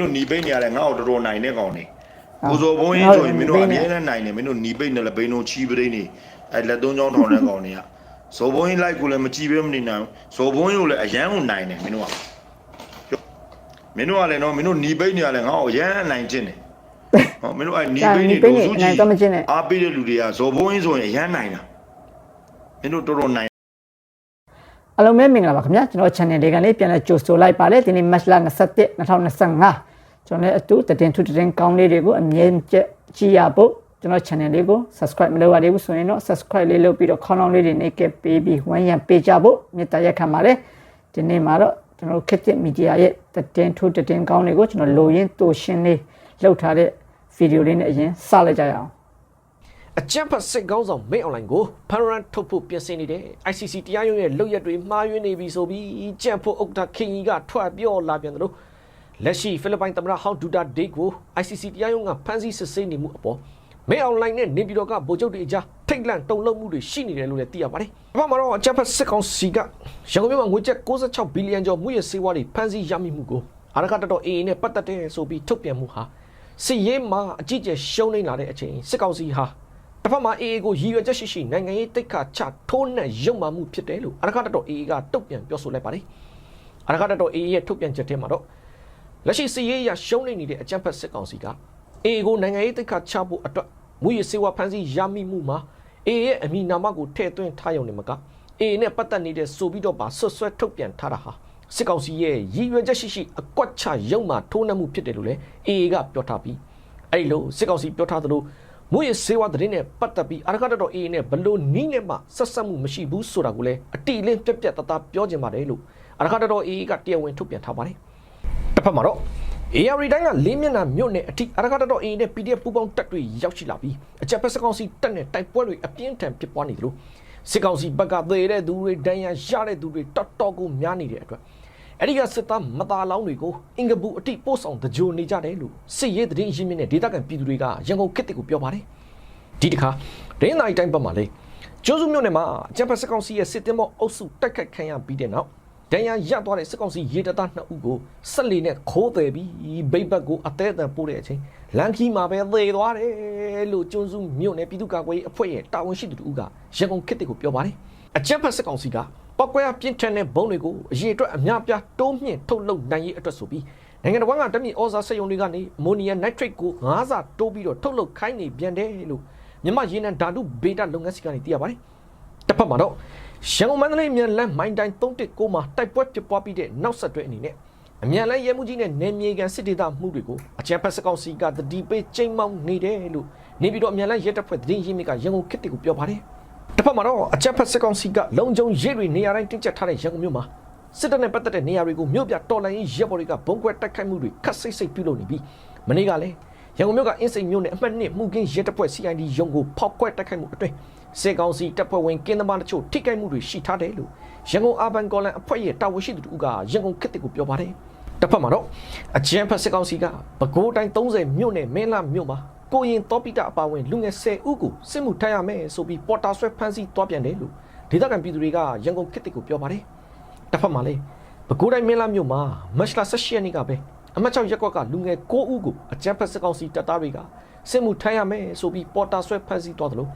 တို့หนีပိတ်နေရတယ်ငါ့ကိုတော်တော်နိုင်တဲ့ကောင်နေကိုစောဘုံရင်ဆိုရင်မင်းတို့အမြဲတမ်းနိုင်တယ်မင်းတို့หนีပိတ်နေလဲဘိန်းတို့ချီးပရိနေအဲလက်သုံးချောင်းထောင်တဲ့ကောင်တွေကဇော်ဘုံရင်လိုက်ကိုလည်းမကြည့်ပဲမနေနိုင်ဇော်ဘုံရင်ကိုလည်းအရန်ကိုနိုင်တယ်မင်းတို့ကမင်းတို့ကလည်းနော်မင်းတို့หนีပိတ်နေရလဲငါ့ကိုအရန်နိုင်ကျင်တယ်ဟောမင်းတို့အဲหนีပိတ်နေလို့စုကြည့်အားပေးတဲ့လူတွေကဇော်ဘုံရင်ဆိုရင်အရန်နိုင်တာမင်းတို့တော်တော်နိုင်အားလုံးပဲမင်္ဂလာပါခင်ဗျာကျွန်တော် channel လေးကလည်းပြန်လဲကြိုဆိုလိုက်ပါတယ်ဒီနေ့ match လ21 2025ကျွန်တော်လည်းအတူတင်ထုတင်ကောင်းလေးတွေကိုအမြဲကြည့်ရဖို့ကျွန်တော် channel လေးကို subscribe မလုပ်ရသေးဘူးဆိုရင်တော့ subscribe လေးလုပ်ပြီးတော့ခေါင်းလောင်းလေးတွေနေကပေးပြီးဝမ်းရံပေးကြဖို့မေတ္တာရက်ခံပါတယ်ဒီနေ့မှာတော့ကျွန်တော်ခက်တဲ့ media ရဲ့တင်ထုတင်ကောင်းတွေကိုကျွန်တော်လိုရင်းတူရှင်းလေးလုပ်ထားတဲ့ video လေးနဲ့အရင်စလိုက်ကြရအောင်အကြံဖတ်စစ်ကောင်းဆောင်မင်းအွန်လိုင်းကိုဖန်ရန်ထုတ်ဖို့ပြင်ဆင်နေတဲ့ ICC တရားရုံးရဲ့လုပ်ရက်တွေမှားယွင်းနေပြီဆိုပြီးကြံဖို့ဥက္ကဋ္ဌခင်ကြီးကထွက်ပြောလာပြန်တယ်လို့လက်ရှိဖိလစ်ပိုင်သမ္မတဟောင်းဒူတာဒေးကို ICC တရားရုံးကဖမ်းဆီးစစ်ဆေးနေမှုအပေါ်မင်းအွန်လိုင်းနဲ့နေပြည်တော်ကဗိုလ်ချုပ်တွေအကြားထိတ်လန့်တုန်လှုပ်မှုတွေရှိနေတယ်လို့လည်းသိရပါတယ်။ဘာမှတော့အကြံဖတ်စစ်ကောင်စီကရန်ကုန်မြို့မှာငွေကျပ်66ဘီလီယံကျော်မှုရဲ့စေဝါတွေဖမ်းဆီးရမိမှုကိုအာရခတော် AA နဲ့ပတ်သက်တဲ့ဆိုပြီးထုတ်ပြန်မှုဟာစစ်ရေးမှာအကြီးကျယ်ရှုံးနေလာတဲ့အချိန်စစ်ကောင်စီဟာတစ်ဖက်မှာ AA ကိုရည်ရွယ်ချက်ရှိနိုင်ငံရေးတိတ်ခါချထိုးနှက်ရုံမှမှုဖြစ်တယ်လို့အာရခတော် AA ကတုံ့ပြန်ပြောဆိုလိုက်ပါတယ်။အာရခတော် AA ရဲ့ထုတ်ပြန်ချက်ထဲမှာတော့လက်ရှိစစ်ရေးအရရှုံးနေနေတဲ့အကြမ်းဖက်စစ်ကောင်စီက AA ကိုနိုင်ငံရေးတိတ်ခါချဖို့အတွက်မူရစေဝါဖန်ဆီးရမိမှုမှာ AA ရဲ့အမိနာမကိုထည့်သွင်းထားရုံနဲ့မက AA နဲ့ပတ်သက်နေတဲ့ဆိုပြီးတော့ပါဆွဆွဲထုတ်ပြန်ထားတာဟာစစ်ကောင်စီရဲ့ရည်ရွယ်ချက်ရှိအကွက်ချရုံမှထိုးနှက်မှုဖြစ်တယ်လို့လည်း AA ကပြောထားပြီးအဲ့လိုစစ်ကောင်စီပြောထားသလိုမူရစေဝါတဲ့နဲ့ပတ်သက်ပြီးအာရခတော် AA နဲ့ဘလို့နီးနဲ့မှဆက်ဆက်မှုမရှိဘူးဆိုတာကိုလည်းအတိအလင်းပြက်ပြက်တသားပြောချင်ပါတယ်လို့အာရခတော် AA ကတရားဝင်ထုတ်ပြန်ထားပါတယ်။တစ်ဖက်မှာတော့ AR တိုင်းကလေးမျက်နှာမြို့နယ်အထိအာရခတော် AA နဲ့ PDF ပူးပေါင်းတပ်တွေရောက်ရှိလာပြီးအကြပ်ဖက်စစ်ကောင်စီတပ်နဲ့တိုက်ပွဲတွေအပြင်းထန်ဖြစ်ပွားနေတယ်လို့စစ်ကောင်စီဘက်ကသေတဲ့သူတွေဒဏ်ရာရတဲ့သူတွေတော်တော်ကိုများနေတဲ့အတွက်အဲ့ဒီကစစ်သားမသားလောင်းတွေကိုအင်္ဂပူအတိပို့ဆောင်တကြိုနေကြတယ်လို့စစ်ရေးသတင်းရင်းမြစ်နဲ့ဒေသခံပြည်သူတွေကရန်ကုန်ခေတ်ကိုပြောပါတယ်ဒီတခါဒင်းနိုင်တိုင်းဘက်မှာလေကျိုးစုမြို့နယ်မှာကျန်းဖက်စစ်ကောင်စီရဲ့စစ်တင်မောအုပ်စုတိုက်ခိုက်ခံရပြီးတဲ့နောက်ဒဏ်ရာရသွားတဲ့စစ်ကောင်စီရေတပ်သား2ဦးကိုဆက်လီနဲ့ခိုးတယ်ပြီးဘိတ်ဘက်ကိုအသေးအံပို့တဲ့အချိန်လန်ခီမှာပဲသေသွားတယ်လို့ကျိုးစုမြို့နယ်ပြည်သူ့ကာကွယ်ရေးအဖွဲ့ရဲ့တာဝန်ရှိသူတို့ကရန်ကုန်ခေတ်ကိုပြောပါတယ်အကျန်းဖက်စစ်ကောင်စီကပောက်ကွဲပြင်းထန်တဲ့ဘုံတွေကိုအရေးအတွက်အများပြားတိုးမြင့်ထုတ်လုပ်နိုင်ရေးအတွက်ဆိုပြီးနိုင်ငံတော်ကတမီဩဇာစက်ရုံတွေကနေအမိုနီယမ်နိုက်ထရိတ်ကို9ဆတိုးပြီးတော့ထုတ်လုပ်ခိုင်းနေပြန်တယ်လို့မြန်မာရေနံဓာတုဗေဒလုပ်ငန်းစီကနေသိရပါတယ်။တစ်ဖက်မှာတော့ရန်ကုန်မန္တလေးမြန်လမ်းမိုင်းတိုင်း319မှာတိုက်ပွဲဖြစ်ပွားပြီးတဲ့နောက်ဆက်တွဲအနေနဲ့အမြန်လမ်းရဲမှုကြီးနဲ့နယ်မြေကန်စစ်ဒေသမှုတွေကိုအကြမ်းဖက်စစ်ကောင်စီကတတိပေးချိန်မောင်းနေတယ်လို့နေပြီးတော့အမြန်လမ်းရဲတပ်ဖွဲ့သတင်းရင်းမြစ်ကရန်ကုန်ခေတ်ကိုပြောပါတယ်။တစ်ဖက်မှာတော့အကြမ်းဖက်စစ်ကောင်စီကလုံခြုံရေးတွေနေရာတိုင်းတင်းကျပ်ထားတဲ့ရန်ကုန်မြို့မှာစစ်တပ်နဲ့ပတ်သက်တဲ့နေရာတွေကိုမြို့ပြတော်လိုင်းရဲဘော်တွေကဘုံကွဲတိုက်ခိုက်မှုတွေခတ်စိတ်ပြုလုပ်နေပြီးမနေ့ကလည်းရန်ကုန်မြို့ကအင်းစိန်မြို့နယ်အမှတ်1မှုကင်းရဲတပ်ဖွဲ့ CID ရုံးကိုဖောက်ခွဲတိုက်ခိုက်မှုအတွင်းစစ်ကောင်စီတပ်ဖွဲ့ဝင်ကင်းသမားတချို့ထိခိုက်မှုတွေရှိထားတယ်လို့ရန်ကုန်အာဘန်ကော်လန်အဖွဲ့ရဲ့တာဝန်ရှိသူတို့ကရန်ကုန်ခေတ်ကိုပြောပါတယ်။တစ်ဖက်မှာတော့အကြမ်းဖက်စစ်ကောင်စီကပဲခူးတိုင်း30မြို့နယ်မင်းလာမြို့မှာကိုရင်တောပိတအပါဝင်လူငယ်10ဦးကိုစစ်မှုထမ်းရမယ်ဆိုပြီးပေါ်တာဆွဲဖမ်းဆီးသွားပြန်တယ်လို့ဒေသခံပြည်သူတွေကရန်ကုန်ခေတ်ကိုပြောပါတယ်။တစ်ဖက်မှာလည်းပဲခူးတိုင်းမင်းလာမြို့မှာမတ်လ18ရက်နေ့ကပဲအမတ်6ရက်ကွက်ကလူငယ်9ဦးကိုအကြမ်းဖက်စစ်ကောင်စီတပ်သားတွေကစစ်မှုထမ်းရမယ်ဆိုပြီးပေါ်တာဆွဲဖမ်းဆီးသွားတယ်လို့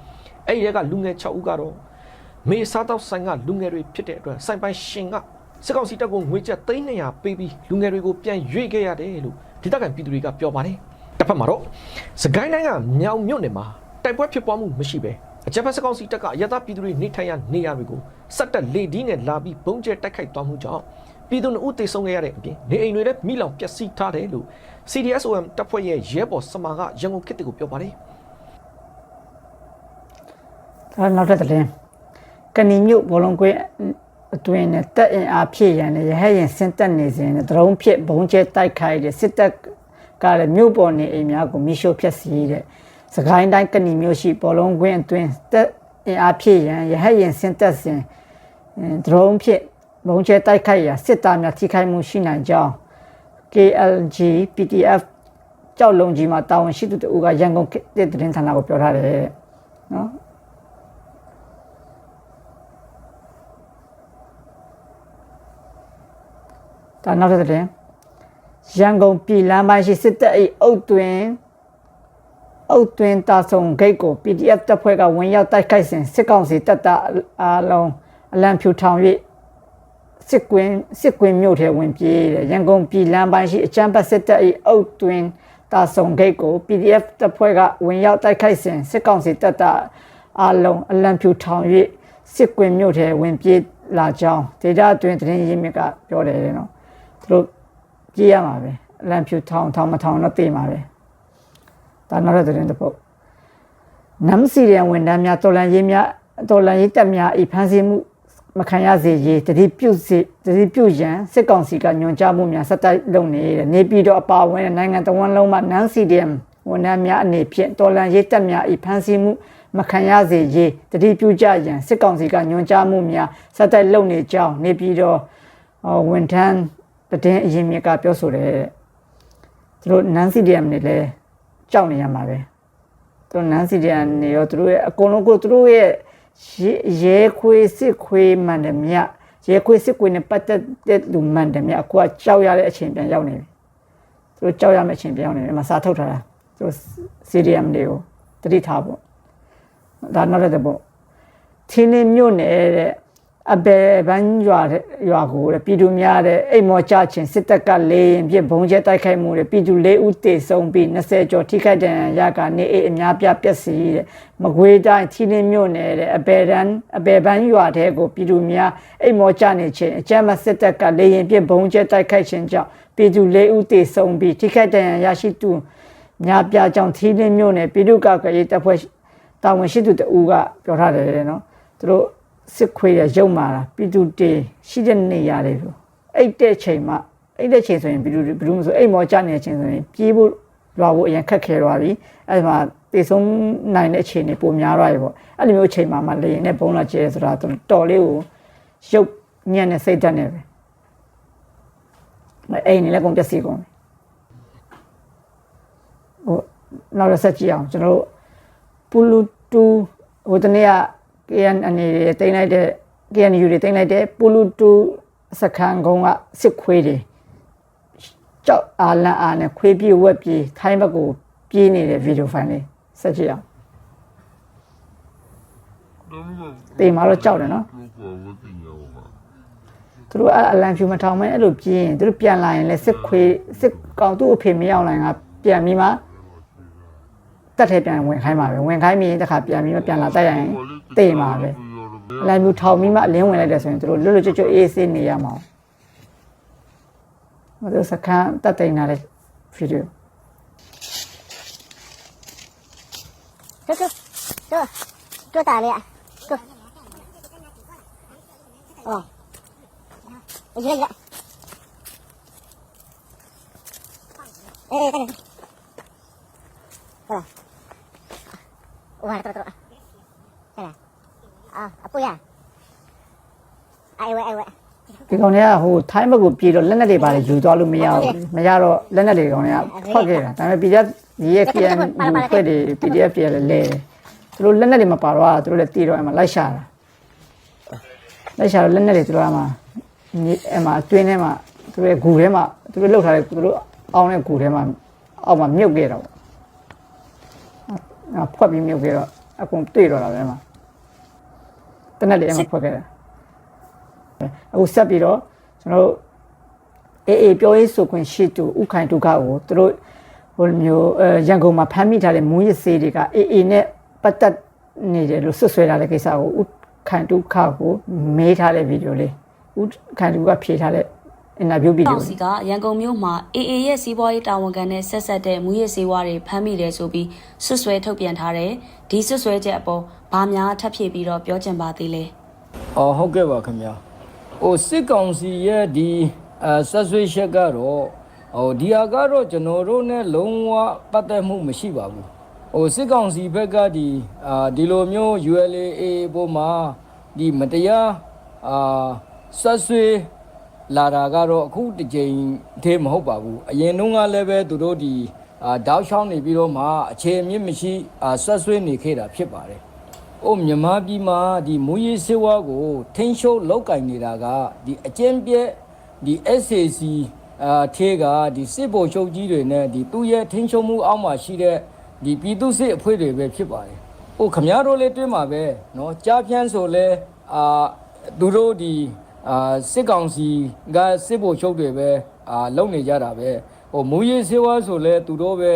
အဲ့ဒီကလူငယ်6ဦးကတော့မေစားတော့ဆိုင်ကလူငယ်တွေဖြစ်တဲ့အတွက်စိုင်ပိုင်ရှင်ကစစ်ကောင်စီတပ်ကိုငွေကျပ်300ပေးပြီးလူငယ်တွေကိုပြန်ရွေ့ခဲ့ရတယ်လို့ဒေသခံပြည်သူတွေကပြောပါတယ်။တစ်ဖက်မှာတော့စကိုင်းတိုင်းကမြောင်မြို့နယ်မှာတိုက်ပွဲဖြစ်ပွားမှုမရှိပဲအကြမ်းဖက်စစ်ကောင်စီတပ်ကအရသာပြည်သူတွေနေထိုင်ရနေရတွေကိုစက်တက်လေဒီနဲ့လာပြီးဘုံကျဲတိုက်ခိုက်သွားမှုကြောင့်ပြည်သူ2ဦးသေဆုံးခဲ့ရတဲ့အပြင်နေအိမ်တွေလည်းမိလောင်ပျက်စီးထားတယ်လို့ CDSOM တပ်ဖွဲ့ရဲ့ရဲဘော်စမာကရန်ကုန်ခေတ်ကိုပြောပါတယ်။ဒါနောက်ထပ်သတင်းကဏီမြို့ဘောလုံးကွင်းအတွင်းနဲ့တပ်အင်အားဖြည့်ရန်နဲ့ရဟရင်စင်တက်နေစဉ်နဲ့ဒရုန်းဖြစ်ဘုံကျဲတိုက်ခိုက်တဲ့စစ်တပ်ကလည်းမြို့ပေါ်နေအိမ်များကိုမိရှို့ဖျက်ဆီးတဲ့စကိုင်းတိုင်းကဏီမြို့ရှိဘောလုံးကွင်းအတွင်းတပ်အင်အားဖြည့်ရန်ရဟရင်စင်တက်စဉ်ဒရုန်းဖြစ်ဘုံကျဲတိုက်ခိုက်ရာစစ်သားများထိခိုက်မှုရှိနိုင်ကြောင်း KLG PDF ကြောက်လုံးကြီးမှာတာဝန်ရှိသူတို့ကရန်ကုန်သတင်းဌာနကိုပြောထားတယ်နော်ဒါနောက်ထပ်သတင်း ရန်ကုန်ပြည်လမ်းပိုင်းရှိစစ်တပ်၏အုတ်တွင်တာဆုံဂိတ်ကို PDF တပ်ဖွဲ့ကဝင်ရောက်တိုက်ခိုက်စဉ်စစ်ကောင်စီတပ်သားအလုံးအလံဖြူထောင်၍စစ်ကွင်းမြို့ထဲဝင်ပြေးတယ်ရန်ကုန်ပြည်လမ်းပိုင်းရှိအချမ်းပတ်စစ်တပ်၏အုတ်တွင်တာဆုံဂိတ်ကို PDF တပ်ဖွဲ့ကဝင်ရောက်တိုက်ခိုက်စဉ်စစ်ကောင်စီတပ်သားအလုံးအလံဖြူထောင်၍စစ်ကွင်းမြို့ထဲဝင်ပြေးလာကြောင်းဒေတာအတွင်းသတင်းရင်းမြစ်ကပြောတယ်နော်သူတို့ပြေးရမှာပဲအလံဖြူထောင်မထောင်တော့တေးမှာပဲဒါနောက်တဲ့သတင်းတစ်ပုဒ်နမ်စီရန်ဝန်ထမ်းများတော်လန်ရေးတပ်များဤဖမ်းဆီးမှုမခံရစေရေးတတိပြုရန်စစ်ကောင်စီကညွှန်ကြားမှုများဆက်တိုက်လုပ်နေပြည်တော်အပါအဝင်နိုင်ငံတော်ဝန်လုံးမှနမ်စီရန်ဝန်ထမ်းများအနေဖြင့်တော်လန်ရေးတပ်များဤဖမ်းဆီးမှုမခံရစေရေးတတိပြုကြရန်စစ်ကောင်စီကညွှန်ကြားမှုများဆက်တိုက်လုပ်နေကြောင်းနေပြည်တော်ဝန်ထမ်းတည်အရင်မြစ်ကပြောဆိုတယ်သူတို့နမ်စီရန်နေလဲကြောက်နေရမှာပဲသူတို့နန်းစီတန်နေရောသူတို့ရဲ့အကုန်လုံးကိုသူတို့ရဲ့ရဲခွေစစ်ခွေမှန်တယ်မြရဲခွေစစ်ခွေနဲ့ပတ်သက်တဲ့လူမှန်တယ်မြအခုကကြောက်ရတဲ့အချိန်ပြန်ရောက်နေပြီသူတို့ကြောက်ရမယ့်အချိန်ပြန်ရောက်နေတယ်မစာထုတ်ထားတာသူတို့ CDM တွေကိုတတိထားဖို့ဒါနောက်တဲ့ပေါ့သင်းင်းမြို့နယ်တဲ့အဘယ်ဘန်းရွာကိုပြည်သူများတဲ့အိမ်မော်ချခြင်းစစ်တပ်ကလေရင်ပြဘုံကျဲတိုက်ခိုက်မှုတွေပြည်သူ၄ဦးတေဆုံးပြီး20ကျော်ထိခိုက်ဒဏ်ရာရကနေအများပြပျက်စီးတဲ့မကွေးတိုင်းသင်းင်းမြို့နယ်တဲ့အဘယ်ဘန်းရွာတဲ့ကိုပြည်သူများအိမ်မော်ချနေခြင်းအကြမ်းဖက်စစ်တပ်ကလေရင်ပြဘုံကျဲတိုက်ခိုက်ခြင်းကြောင့်ပြည်သူ၄ဦးတေဆုံးပြီးထိခိုက်ဒဏ်ရာရရှိသူများပြကြောင့်သင်းင်းမြို့နယ်ပြည်သူ့ကာကွယ်ရေးတပ်ဖွဲ့တာဝန်ရှိသူတဦးကပြောထားတယ်နော်သူတို့စစ်ခွေးရရုံမာတာပြည်သူတေရှိတဲ့နေရတယ်ပြောအဲ့တဲ့ချိန်ဆိုရင်ပြည်သူဘယ်လိုမဆိုအိမ်မောကြနေချင်းဆိုရင်ပြေးဖို့လွာဖို့အရင်ခက်ခဲသွားပြီအဲ့ဒီမှာတေဆုံးနိုင်တဲ့အခြေအနေပိုများသွားပြီပေါ့အဲ့လိုမျိုးချိန်မှာလေရင်နဲ့ဘုံလာကျဲဆိုတာတော်လေးကိုရုပ်ညံ့တဲ့စိတ်ဓာတ်နဲ့ပဲအဲ့နေလည်းကုန်ပျက်စီးကုန်ပြီဟိုနောက်ရဆက်ကြည့်အောင်ကျွန်တော်တို့ပူလူတူဟိုတနေ့ကKN အနေနဲ့တင်လိုက်တဲ့ KNU တွေတင်လိုက်တဲ့ပူလူတူစခန်းကုန်းကစစ်ခွေးတွေကြောက်အားလန့်အားနဲ့ခွေးပြေးဝက်ပြေးထိုင်းဘက်ကိုပြေးနေတဲ့ဗီဒီယိုဖိုင်လေးဆက်ကြည့်အောင်တေးမှာတော့ကြောက်တယ်နော်သူတို့အလံဖြူမထောင်မဲအဲ့လိုပြေးရင်သူတို့ပြန်လာရင်လည်းစစ်ကောင်သူ့အဖေမရောက်နိုင်ကပြန်ပြီးမှတက်ထဲပြန်ဝင်ခိုင်းပါပဲဝင်ခိုင်းပြီးတခါပြန်ပြီးပြန်လာတိုက်ရရင်တေးမှာပဲလမ်းမျိုးထောင်ပြီးမှအလင်းဝင်လိုက်တယ်ဆိုရင်တို့လွတ်လွတ်ကျွတ်အေးဆေးနေရမှာမတို့စခန်းတက်တိန်လာတဲ့ဗီဒီယိုတို့တာလေတို့အော်ရရအေးတဲ့ဟာဝါတော့အပူရအိုင်ဝဲဒီကောင်တွေကဟိုထိုင်းဘက်ကိုပြေးတော့လက်နက်တွေပါလေယူသွားလို့မရတော့လက်နက်တွေကောင်တွေကဖတ်ခဲ့တာဒါပေမဲ့ PDF ရဲ့ KN ဖွဲ့တွေ PDF တွေလည်းလဲသူတို့လက်နက်တွေမပါတော့သူတို့လည်းတီးတော့အဲ့မှာလိုက်ရှာတော့လက်နက်တွေသူတို့အဲ့မှာအတွင်းထဲမှာသူတို့ရဲ့ဂူထဲမှာသူတို့လှုပ်ထားတဲ့သူတို့အောင်းတဲ့ဂူထဲမှာအောက်မှာမြုပ်ခဲ့တော့ဖွက်ပြီးမြုပ်ခဲ့တော့အကုန်တွေ့တော့တာပဲမှာတနက်လေးအမှဖွက်ခဲ့တာအခုဆက်ပြီးတော့ကျွန်တော်တို့အေးပြောရေးဆိုခွင့်ရှိသူဥခိုင်ဒုက္ခကိုသူတို့ဟိုမျိုးရန်ကုန်မှာဖမ်းမိထားတဲ့မူရစ်စေးတွေကအေးနဲ့ပတ်သက်နေတယ်လို့ဆွဆွဲထားတဲ့ကိစ္စကိုဥခိုင်ဒုက္ခကိုမေးထားတဲ့ဗီဒီယိုလေးဥခိုင်ဒုက္ခဖြေထားတဲ့အင်တာဗျူးဗီဒီယိုစီကရန်ကုန်မြို့မှာအေရဲ့စီးပွားရေးတာဝန်ခံနဲ့ဆက်ဆက်တဲ့မူရစ်စေးဝါးတွေဖမ်းမိတယ်ဆိုပြီးဆွဆွဲထုတ်ပြန်ထားတဲ့ဒီဆွဆွဲချက်အပေါ်ဘာများထပ်ဖြည့်ပြီးတော့ပြောချင်ပါသေးလဲဟုတ်ကဲ့ပါခင်ဗျာစစ်ကောင်စီရဲ့ဒီဆက်ဆွေးချက်ကတော့ဒီဟာကတော့ကျွန်တော်တို့ ਨੇ လုံးဝပတ်သက်မှုမရှိပါဘူးစစ်ကောင်စီဘက်ကဒီလိုမျိုး ULA ပေါ်မှာဒီမတရားဆက်ဆွေးလာတာကတော့အခုတစ်ကြိမ်တည်းမဟုတ်ပါဘူးအရင်တုန်းကလည်းပဲသူတို့ဒီတောက်ချောင်းနေပြီးတော့မှအခြေအမြင့်မရှိဆက်ဆွေးနေခဲ့တာဖြစ်ပါတယ်မြန်မာပြည်မှာဒီမူရေးစေဝါကိုထိန်းချုပ်လောက်ကင်နေတာကဒီအကျဉ်းပြက်ဒီ SAC ထေးကဒီစစ်ဗိုလ်ချုပ်ကြီးတွေနဲ့ဒီသူ့ရဲ့ထင်းချုံမှုအောက်မှာရှိတဲ့ဒီပြည်သူစစ်အဖွဲ့တွေပဲဖြစ်ပါတယ်ဟိုခမရတို့လည်းတွေ့မှာပဲเนาะကြားဖြန်းဆိုလဲသူတို့ဒီစစ်ကောင်စီကစစ်ဗိုလ်ချုပ်တွေပဲလုံနေကြတာပဲဟိုမူရေးစေဝါဆိုလဲသူတို့ပဲ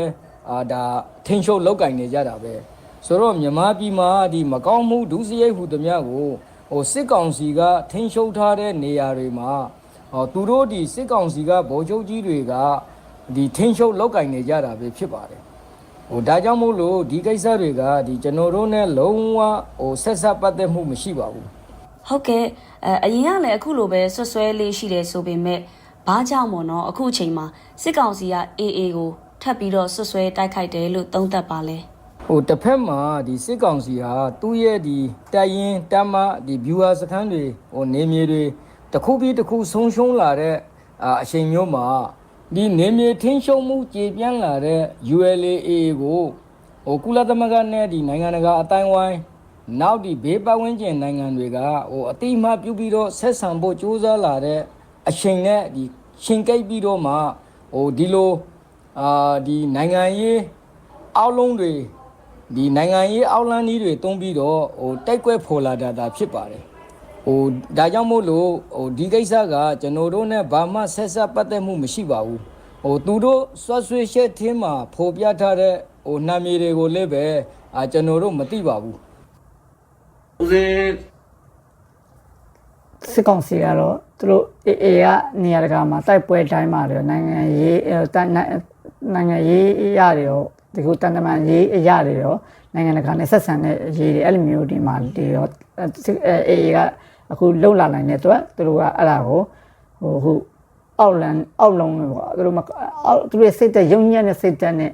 ဒါထင်းချုံလောက်ကင်နေကြတာပဲဆိုတော့မြန်မာပြည်မှာဒီမကောင်းမှုဒုစရိုက်ဟူသည်များကိုဟိုစစ်ကောင်စီကထင်းချုံထားတဲ့နေရာတွေမှာသူတို့ဒီစစ်ကောင်စီကဗိုလ်ချုပ်ကြီးတွေကဒီထင်းချုံလောက်ကင်နေကြတာပဲဖြစ်ပါတယ်ဟိုဒါကြောင့်မို့လို့ဒီကိစ္စတွေကဒီကျွန်တော်တို့ ਨੇ လုံးဝဟိုဆက်ဆက်ပတ်သက်မှုမရှိပါဘူးဟုတ်ကဲ့အရင်ကလည်းအခုလိုပဲဆွဆွဲလေးရှိတယ်ဆိုပေမဲ့ဘာကြောင့်မို့နော်အခုအချိန်မှာစစ်ကောင်စီက AA ကိုထပ်ပြီးတော့ဆွဆွဲတိုက်ခိုက်တယ်လို့သုံးသပ်ပါလဲဟိုတစ်ဖက်မှာဒီစစ်ကောင်စီဟာသူ့ရဲ့ဒီတိုက်ရင်တမ်းမဒီ viewer စခန်းတွေဟိုနေမြေတွေတစ်ခုပြီးတစ်ခုဆုံးရှုံးလာတဲ့အချိန်မျိုးမှာဒီနေမြေထင်းရှုံးမှုကြေပြန့်လာတဲ့ ULA ကိုဟိုကုလသမဂ္ဂနဲ့ဒီနိုင်ငံတကာအတိုင်းဝိုင်းနောက်ဒီဘေးပတ်ဝန်းကျင်နိုင်ငံတွေကဟိုအတိအမှပြုပြီးတော့ဆက်ဆံဖို့ကြိုးစားလာတဲ့အချိန်နဲ့ဒီရှင်ကိတ်ပြီးတော့မှဟိုဒီလိုဒီနိုင်ငံရေးအောက်လုံးတွေဒီနိုင်ငံရေးအောက်လန်းကြီးတွေတုံးပြီးတော့ဟိုတိုက်ကွက်ဖော်လာတာဖြစ်ပါတယ်ဟိုဒါကြောင့်မို့လို့ဟိုဒီကိစ္စကကျွန်တော်တို့ ਨੇ ဘာမှဆက်ဆက်ပတ်သက်မှုမရှိပါဘူးဟိုသူတို့ဆွဆွေရှက်ထင်းမှာဖော်ပြထားတဲ့ဟိုနာမည်တွေကိုလည်းပဲကျွန်တော်တို့မသိပါဘူးဦးစင်းစစ်ကောင်စီကတော့သူတို့AAကနေရာတကာမှာတိုက်ပွဲတိုင်းမှာတော့နိုင်ငံရေးရတယ်ရောဒီကုတန်တမန်ရေးအရာတွေရောနိုင်ငံတကာနဲ့ဆက်ဆံတဲ့ရေးတွေအဲ့လိုမျိုးဒီမှာဒီရောAAကအခုလုံလာနိုင်တဲ့အတွက်သူတို့ကအဲ့ဒါကိုဟိုအောက်လုံးပေါ့သူတို့ရဲ့စိတ်သက်ယုံညံ့တဲ့စိတ်သက်နဲ့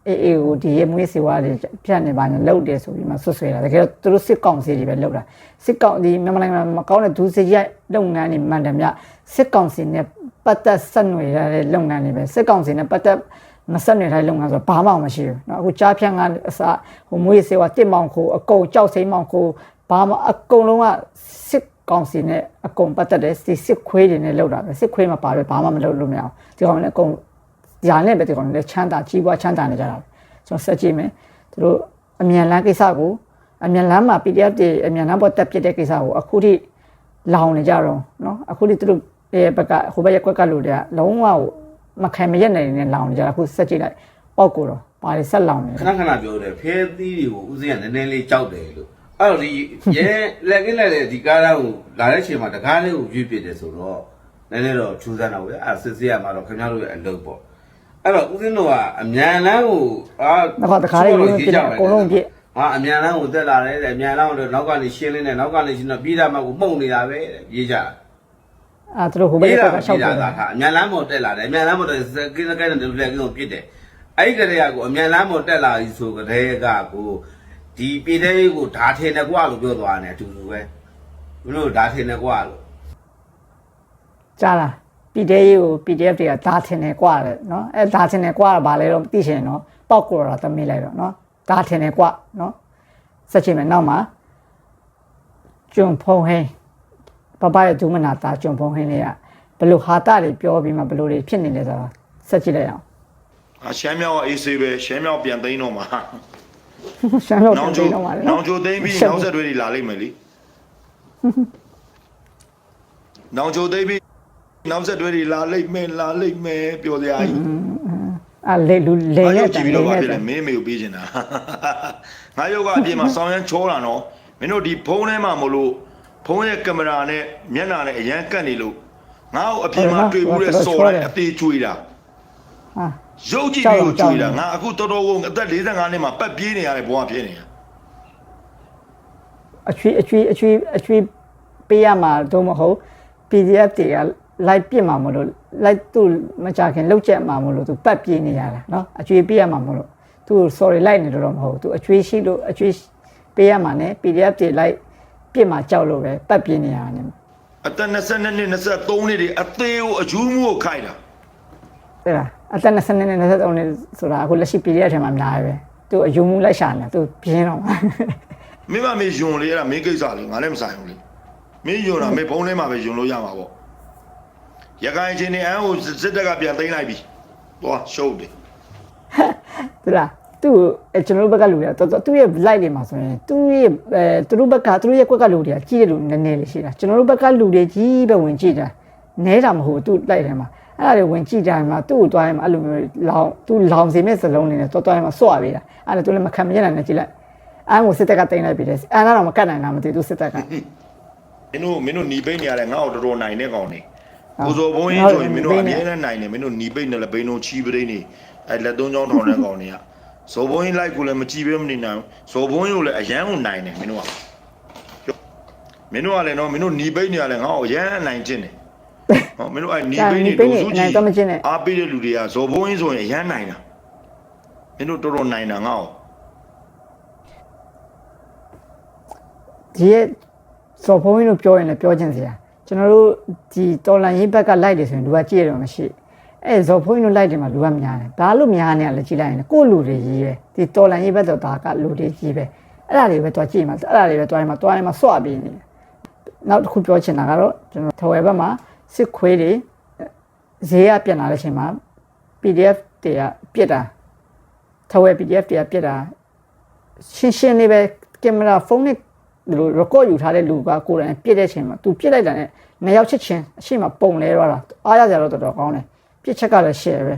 AAကိုဒီရမွေးစီဝါတွေဖြတ်နေပါနဲ့လောက်တယ်ဆိုပြီးမှဆွဆွဲတာတကယ်တော့သူတို့စစ်ကောင်စီတွေပဲလောက်တာစစ်ကောင်ဒီမြန်မာနိုင်ငံမှာမကောင်းတဲ့ဒုစရိုက်လုပ်ငန်းတွေမှန်တယ်မြစစ်ကောင်စီနဲ့ပတ်သက်ဆက်နွယ်ရတဲ့လုပ်ငန်းတွေပဲစစ်ကောင်စီနဲ့ပတ်သက်မဆက်နေတိုင်းလုပ်ငန်းဆိုဘာမှမရှိဘူးเนาะအခုကြားဖြန့်ကအစားဟိုမွေးစေဝါတစ်မောင်ခိုအကုန်ကြောက်စိမ့်မောင်ခိုဘာမှအကုန်လုံးကစစ်ကောင်စီနဲ့အကုန်ပတ်သက်တဲ့စစ်ခွေးတွေနဲ့လောက်တာပဲစစ်ခွေးမှာပါပဲဘာမှမလုပ်လို့မရအောင်ဒီကောင်လည်းအကုန်ညာနဲ့ပဲဒီကောင်လည်းချမ်းသာကြီးပွားချမ်းသာနေကြတာကျွန်တော်ဆက်ကြည့်မယ်သူတို့အမြန်လန်းကိစ္စကိုအမြန်လန်းမှာ PDF တွေအမြန်လန်းပေါ်တက်ပြတဲ့ကိစ္စကိုအခုထိလောင်နေကြတော့เนาะအခုထိသူတို့ဘက်ကဟိုဘက်ရက်ကွက်ကလို့တဲ့လုံးဝမခံမရက်နိုင်နေလောင်နေကြတာအခုဆက်ကြည့်လိုက်ပေါက်ကိုတော့ပါလေဆက်လောင်နေခဏခဏပြောတယ်ဖဲသီးတွေကိုဦးစင်းကနည်းနည်းလေးကြောက်တယ်လို့အဲ့တော့ဒီရဲလက်ကင်းလက်တဲ့ဒီကားသားကိုလာတဲ့ချိန်မှာတကားလေးကိုပြည့်ပြတယ်ဆိုတော့နည်းနည်းတော့ထူးဆန်းတာပေါ့အဲ့စစ်စစ်ရမှာတော့ခင်ဗျားတို့ရဲ့အလုပ်ပေါ့အဲ့တော့ဦးစင်းတို့ကအမြန်လန်းကိုတော့တကားလေးကိုပြအကုန်လုံးပြအမြန်လန်းကိုတက်လာတယ်တဲ့အမြန်လန်းကိုနောက်ကနေရှင်းလင်းတယ်နောက်ကနေရှင်းတော့ပြီးတာမှကိုမှုန်နေတာပဲပြေးကြသူတို့ဟိုဘက်ကရှောက်တာအမြန်လန်းပေါ်တက်လာတယ်အမြန်လန်းပေါ်တက်ကိစ္စကိစ္စတွေလက်ကင်းကိုပြစ်တယ်အဲ့ဒီကလေးကိုအမြန်လန်းပေါ်တက်လာပြီဆိုကြတဲ့ကကိုဒီပြည်သေးကိုဓာထင်တယ်ကွာလို့ပြောသွားတယ်အတူတူပဲဘလို့ဓာထင်တယ်ကွာလို့ကြားလားပြည်သေးကို PDF တွေကဓာထင်တယ်ကွာတဲ့เนาะအဲဓာထင်တယ်ကွာဘာလဲတော့သိချင်เนาะပောက်ကိုတော့သမီးလိုက်တော့เนาะဓာထင်တယ်ကွာเนาะဆက်ချင်မယ်နောက်မှာကျွန်းဖုံဟင်းပပရဲ့ဒုမနာတာကျွန်းဖုံဟင်းလေးကဘလို့ဟာတာတွေပြောပြီးမှဘလို့တွေဖြစ်နေလဲဆိုတော့ဆက်ကြည့်လိုက်အောင်ရှမ်းမြောက်အေးဆေးပဲရှမ်းမြောက်ပြန်သိမ်းတော့မှာရှမ်းမြောက်ပြန်သိမ်းတော့မှာလေနောင်ချိုသိမ်းပြီးနောက်ဆက်တွဲတွေလာလိမ့်မယ်လीနောင်ချိုသိမ်းပြီးနောက်ဆက်တွဲတွေလာလိမ့်မယ်ပြောစရာကြီးလေလူလေနဲ့ကြည့်ပြီးတော့ဘာဖြစ်လဲမင်းမေကိုပေးချင်တာငါရုပ်ကအပြင်မှာဆောင်းရမ်းချောတာနော်မင်းတို့ဒီဖုန်းထဲမှာမလို့ဖုန်းရဲ့ကင်မရာနဲ့မျက်နှာနဲ့အရန်ကတ်နေလို့ငါ့ကိုအပြင်မှာတွေ့ဘူးတဲ့စော်တဲ့အသေးကျွေးတာရုပ်ကြည့်ပြီးတော့ကျွေးတာငါအခုတော်တော်ကိုအသက်45နှစ်မှာပတ်ပြေးနေရတဲ့ဘဝဖြစ်နေတာအချွေးပေးရမှာတော့မဟုတ် PDF တွေကလိုက်ပြစ်မှာမလို့လိုက်သူ့မကြခင်လောက်ချက်မှာမလို့သူပတ်ပြေးနေရတာเนาะအချွေးပေးရမှာမလို့သူ sorry လိုက်နေတော့မဟုတ်သူအချွေးရှိလို့အချွေးပေးရမှာ ਨੇ PDF တွေလိုက်ပြစ်မှာကြောက်လို့ပဲပတ်ပြေးနေရတယ်အသက်22နှစ်23နှစ်တွေအသေးကိုအယူးမှုကိုခိုက်တာအဲ့ဒါအသက်22နှစ်23နှစ်ဆိုတာအခုလက်ရှိ PDF ထဲမှာများပဲသူအယူးမှုလိုက်ရှာနေသူပြင်းတော့မင်းမမေယွန်လေအဲ့ဒါမင်းကိစ္စလေငါလည်းမဆိုင်ဘူးလေမင်းယွန်တာမင်းဖုန်းထဲမှာပဲယွန်လို့ရမှာပေါ့ ရခိုင်ချင်းနေအန်းကိုစစ်တပ်ကပြန်သိမ်းလိုက်ပြီသွားရှုပ်တယ် 对啦，သူကျွန်တော်တို့ဘက်ကလူတွေတော်တော်သူ့ရဲ့ live တွေမှာဆိုရင်သူ့ရဲ့သူတို့ဘက်ကသူတို့ရဲ့ကွက်ကလူတွေကကြီးတဲ့လူနည်းနည်းလေးရှိတာကျွန်တော်တို့ဘက်ကလူတွေကြီးပဲဝင်ကြည့်တာနဲတာမဟုတ်သူ့ live ထဲမှာအဲ့ဒါတွေဝင်ကြည့်ကြရင်မှသူ့ကိုတွားရင်မှအဲ့လိုမျိုးလောင်သူလောင်စီမဲ့စလုံးနေနဲ့တွားရင်မှစွတ်ရပေးတာအဲ့ဒါသူလည်းမခံမရနိုင်နဲ့ကြည့်လိုက်အန်းကိုစစ်တပ်ကတင်လိုက်ပြီလေအန်းကတော့မကတ်နိုင်တာမသိသူစစ်တပ်က မင်းတို့နီးပိတ်နေရတယ်ငါ့ကိုတော်တော်နိုင်တဲ့ကောင်နေကိုစောဘုံရင်ဆိုရင်မင်းတို့အမြဲတမ်းနိုင်တယ်မင်းတို့နီးပိတ်နေလဲဘိန်းတို့ချီပရိနေအဲ့လက်သုံးချောင်းထောင်တဲ့ကောင်တွေကဇော်ဘုံရင်လိုက်ကိုလည်းမကြည့်ဘဲမနေနိုင်ဇော်ဘုံရင်ကိုလည်းအရန်ကိုနိုင်တယ်မင်းတို့ကလည်းနော်မင်းတို့နီးပိတ်နေရတယ်ငါ့ကိုအရန်နိုင်ကျင်တယ်ဟောမင်းတို့အဲ့နီးပိတ်နေလူစုကြီးအားပေးတဲ့လူတွေကဇော်ဘုံရင်ဆိုရင်အရန်နိုင်တာမင်းတို့တော်တော်နိုင်တာငါ့ကို ဒီရဲ့စော်ဖုံးကြီးတို့ပြောရင်လည်းပြောချင်စရာကျွန်တော်တို့ဒီတော်လန်ရေးဘက်ကလိုက်တယ်ဆိုရင်လူကကြည့်ရတော့မရှိအဲစော်ဖုံးကြီးတို့လိုက်တယ်မှာလူကများတယ်ဒါလို့များနေရလဲကြည့်လိုက်ရင်ကိုယ့်လူတွေကြီးပဲဒီတော်လန်ရေးဘက်တော့ဒါကလူတွေကြီးပဲအဲ့ဒါတွေပဲတွားကြည့်မှာအဲ့ဒါတွေပဲတွားရင်မှာစွတ်ပြီးနေနောက်တစ်ခုပြောချင်တာကတော့ကျွန်တော်ထဝယ်ဘက်မှာစစ်ခွေးတွေဈေးရပြတ်လာတဲ့အချိန်မှာ PDF တွေကပြစ်တာထဝယ် PDF တွေကပြစ်တာရှင်းလေးပဲကင်မရာဖုန်းနဲ့ဒီလို record ယူထားတဲ့လူကကိုယ်တိုင်ပြစ်တဲ့အချိန်မှာ तू ပြစ်လိုက်တာနဲ့နှစ်ယောက်ချစ်ချင်းအရှိမပုံလဲတော့တာအားရကြတော့တော်တော်ကောင်းတယ်ပြစ်ချက်ကလည်း share ပဲ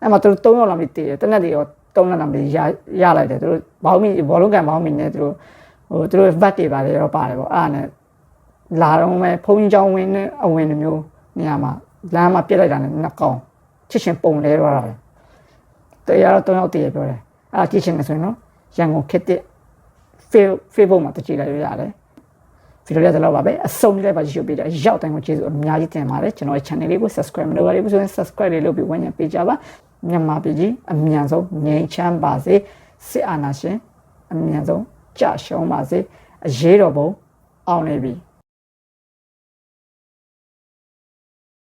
အဲ့မှာသူတို့3ယောက်လောက်ပြီးတည်တယ်တနက်တွေရော3လက်လောက်ပြီးရလိုက်တယ်သူတို့ဘောလုံးကန်ဘောင်းမီနဲ့သူတို့ back တွေပါတယ်ရောပါတယ်ပေါ့အဲ့ဒါနဲ့လာတော့မဲဖုန်းကြီးချောင်းဝင်နဲ့အဝင်မျိုးနေရာမှာလမ်းမှာပြစ်လိုက်တာနဲ့နှစ်ကောင်ချစ်ချင်းပုံလဲတော့တာပဲတရားတော့3ယောက်တည်ရပြောတယ်အဲ့ဒါကြည့်ချင်တယ်ဆိုရင်နော်ရန်ကုန်ခစ်တဲ့ Facebook မှာတကြည့်လိုက်ရရတယ်ဗီဒီယိုလေးတော့ပါပဲအဆုံးလေးပါကြည့်ပေးတယ်ရောက်တိုင်းကိုကျေးဇူးအများကြီးတင်ပါတယ်ကျွန်တော်ရဲ့ channel လေးကို subscribe မလုပ်ရဘူးဆိုရင် subscribe လေးလုပ်ပြီးဝင်ရပေးကြပါမြန်မာပြည်ကြီးအမြန်ဆုံးငြိမ်းချမ်းပါစေစစ်အာဏာရှင်အမြန်ဆုံးကြာရှုံးပါစေအရေးတော်ပုံအောင်နေပြီ